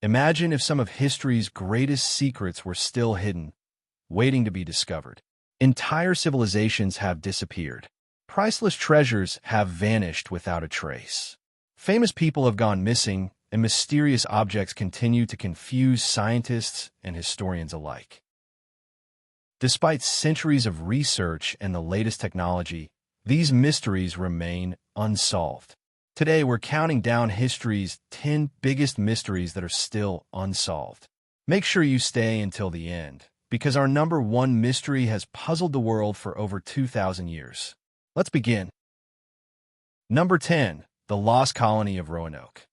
Imagine if some of history's greatest secrets were still hidden, waiting to be discovered. Entire civilizations have disappeared. Priceless treasures have vanished without a trace. Famous people have gone missing, and mysterious objects continue to confuse scientists and historians alike. Despite centuries of research and the latest technology, these mysteries remain unsolved. Today, we're counting down history's 10 biggest mysteries that are still unsolved. Make sure you stay until the end, because our number one mystery has puzzled the world for over 2,000 years. Let's begin. Number 10. The Lost Colony of Roanoke.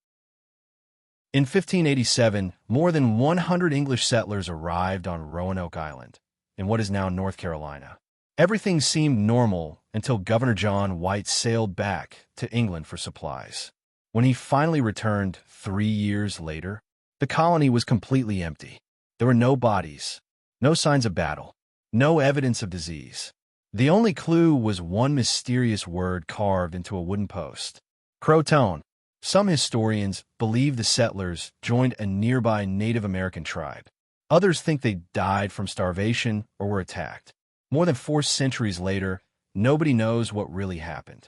In 1587, more than 100 English settlers arrived on Roanoke Island, in what is now North Carolina. Everything seemed normal until Governor John White sailed back to England for supplies. When he finally returned 3 years later, the colony was completely empty. There were no bodies, no signs of battle, no evidence of disease. The only clue was one mysterious word carved into a wooden post: Croton. Some historians believe the settlers joined a nearby Native American tribe. Others think they died from starvation or were attacked. More than 4 centuries later, nobody knows what really happened.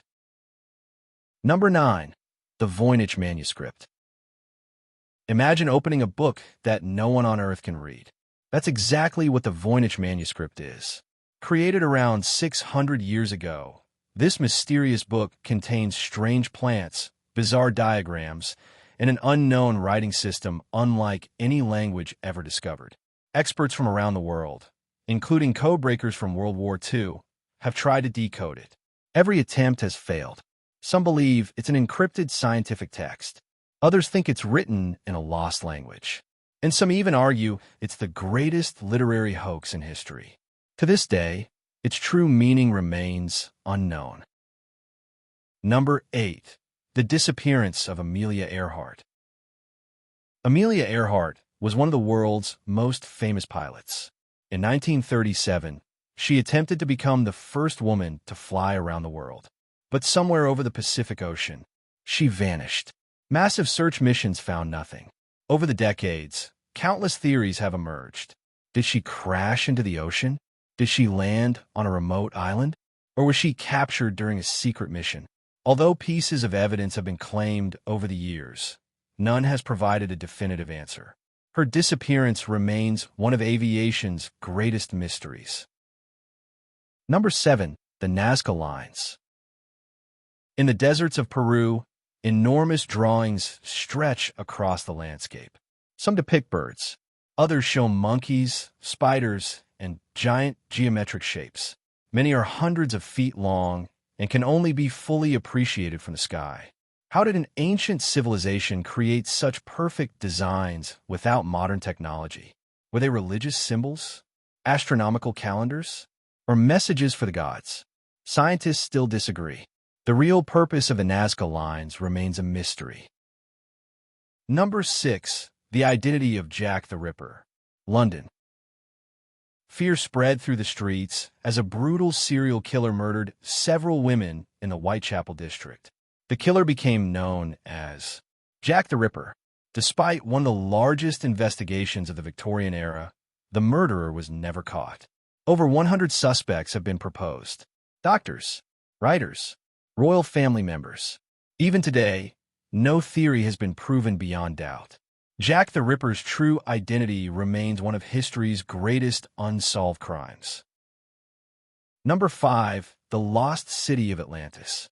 Number 9. The Voynich Manuscript. Imagine opening a book that no one on Earth can read. That's exactly what the Voynich Manuscript is. Created around 600 years ago, this mysterious book contains strange plants, bizarre diagrams, and an unknown writing system unlike any language ever discovered. Experts from around the world, including codebreakers from World War II, have tried to decode it. Every attempt has failed. Some believe it's an encrypted scientific text. Others think it's written in a lost language. And some even argue it's the greatest literary hoax in history. To this day, its true meaning remains unknown. Number 8. The Disappearance of Amelia Earhart. Amelia Earhart was one of the world's most famous pilots. In 1937, she attempted to become the first woman to fly around the world. But somewhere over the Pacific Ocean, she vanished. Massive search missions found nothing. Over the decades, countless theories have emerged. Did she crash into the ocean? Did she land on a remote island? Or was she captured during a secret mission? Although pieces of evidence have been claimed over the years, none has provided a definitive answer. Her disappearance remains one of aviation's greatest mysteries. Number 7. The Nazca Lines. In the deserts of Peru, enormous drawings stretch across the landscape. Some depict birds. Others show monkeys, spiders, and giant geometric shapes. Many are hundreds of feet long and can only be fully appreciated from the sky. How did an ancient civilization create such perfect designs without modern technology? Were they religious symbols, astronomical calendars, or messages for the gods? Scientists still disagree. The real purpose of the Nazca Lines remains a mystery. Number 6. The Identity of Jack the Ripper. London. Fear spread through the streets as a brutal serial killer murdered several women in the Whitechapel district. The killer became known as Jack the Ripper. Despite one of the largest investigations of the Victorian era, the murderer was never caught. Over 100 suspects have been proposed: doctors, writers, royal family members. Even today, no theory has been proven beyond doubt. Jack the Ripper's true identity remains one of history's greatest unsolved crimes. Number 5. The Lost City of Atlantis.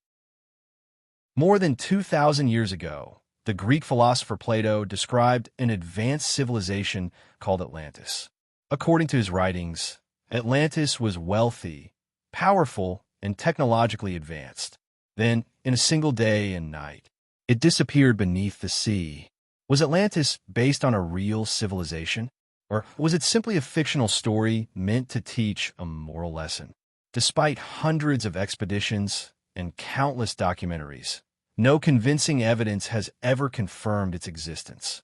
More than 2,000 years ago, the Greek philosopher Plato described an advanced civilization called Atlantis. According to his writings, Atlantis was wealthy, powerful, and technologically advanced. Then, in a single day and night, it disappeared beneath the sea. Was Atlantis based on a real civilization? Or was it simply a fictional story meant to teach a moral lesson? Despite hundreds of expeditions and countless documentaries, no convincing evidence has ever confirmed its existence.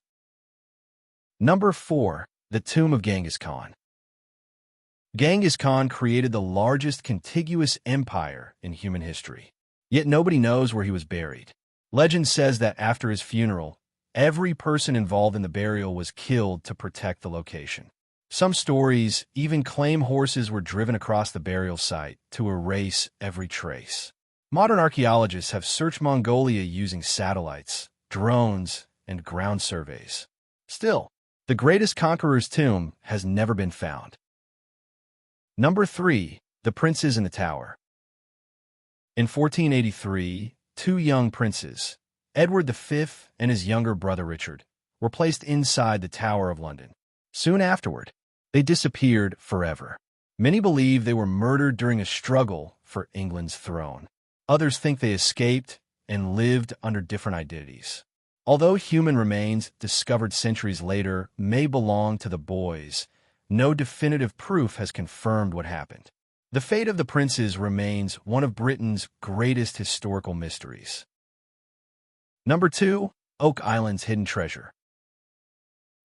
Number 4. The Tomb of Genghis Khan. Genghis Khan created the largest contiguous empire in human history. Yet nobody knows where he was buried. Legend says that after his funeral, Every person involved in the burial was killed to protect the location. Some stories even claim horses were driven across the burial site to erase every trace. Modern archaeologists have searched Mongolia using satellites, drones, and ground surveys. Still, the greatest conqueror's tomb has never been found. Number 3. The Princes in the Tower. In 1483, two young princes, Edward V and his younger brother Richard, were placed inside the Tower of London. Soon afterward, they disappeared forever. Many believe they were murdered during a struggle for England's throne. Others think they escaped and lived under different identities. Although human remains discovered centuries later may belong to the boys, no definitive proof has confirmed what happened. The fate of the princes remains one of Britain's greatest historical mysteries. Number 2. Oak Island's Hidden Treasure.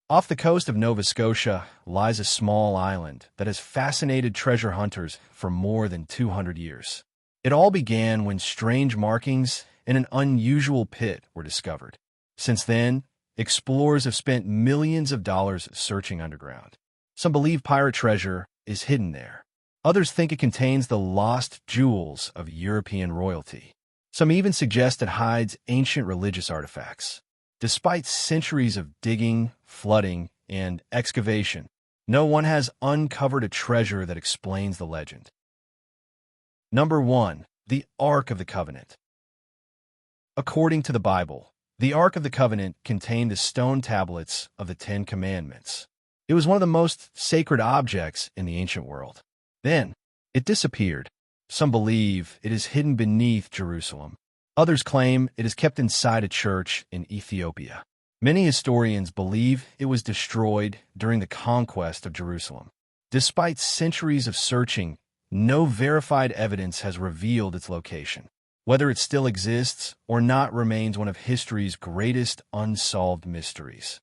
Off the coast of Nova Scotia lies a small island that has fascinated treasure hunters for more than 200 years. It all began when strange markings in an unusual pit were discovered. Since then, explorers have spent millions of dollars searching underground. Some believe pirate treasure is hidden there. Others think it contains the lost jewels of European royalty. Some even suggest it hides ancient religious artifacts. Despite centuries of digging, flooding, and excavation, no one has uncovered a treasure that explains the legend. Number 1. The Ark of the Covenant. According to the Bible, the Ark of the Covenant contained the stone tablets of the Ten Commandments. It was one of the most sacred objects in the ancient world. Then, it disappeared. Some believe it is hidden beneath Jerusalem. Others claim it is kept inside a church in Ethiopia. Many historians believe it was destroyed during the conquest of Jerusalem. Despite centuries of searching, no verified evidence has revealed its location. Whether it still exists or not remains one of history's greatest unsolved mysteries.